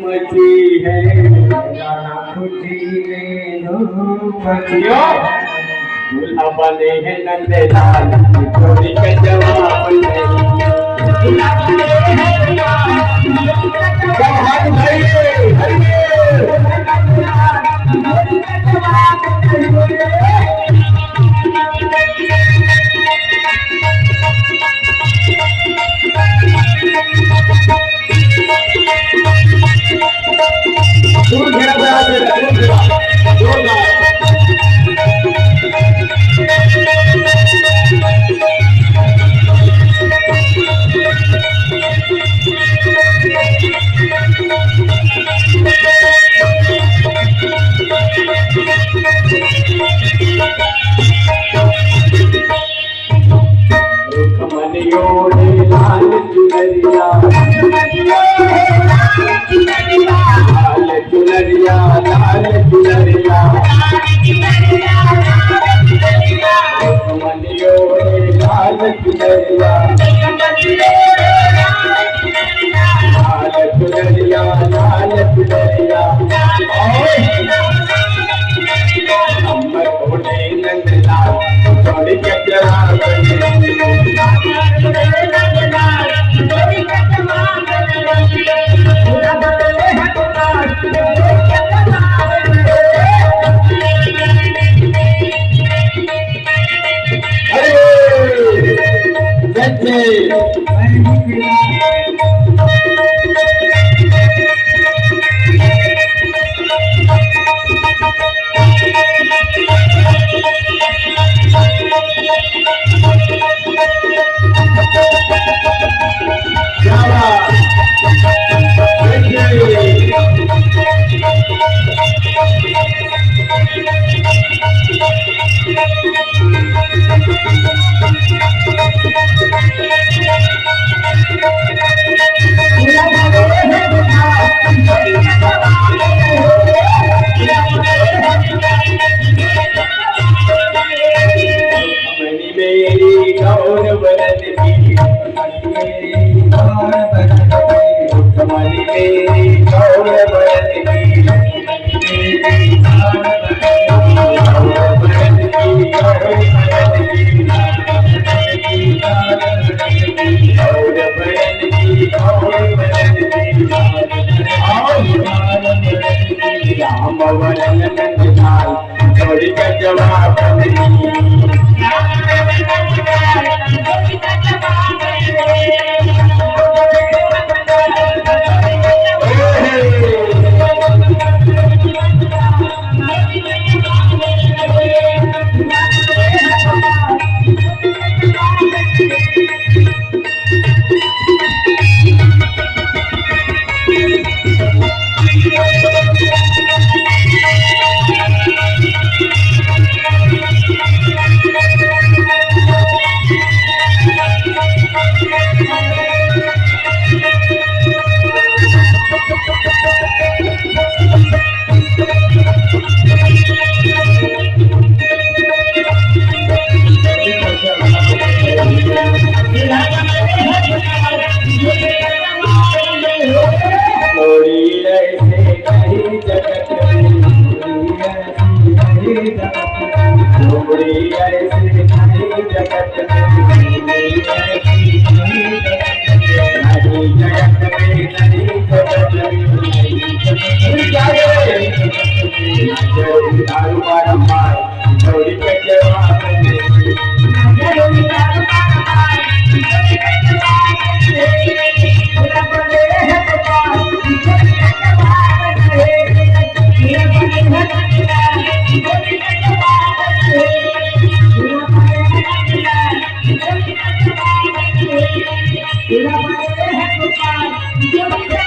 मची है जाना खुशी में धूप मचियो दूल्हा बने हैं नंदलाल थोड़ी का जवाब नहीं दूल्हा बने हैं नंदलाल सब हाथ उठाइए हरिये दूर घेरा रुक्मणियों लाल चुनरिया लाल चुनरिया लाल चुनरिया रुक्मणियों लाल चुनरिया लाल चुनरिया लाल चुनरिया अम्बर होने नंदलाल थोड़ी कचरा थोड़ी का जवाब Thank you.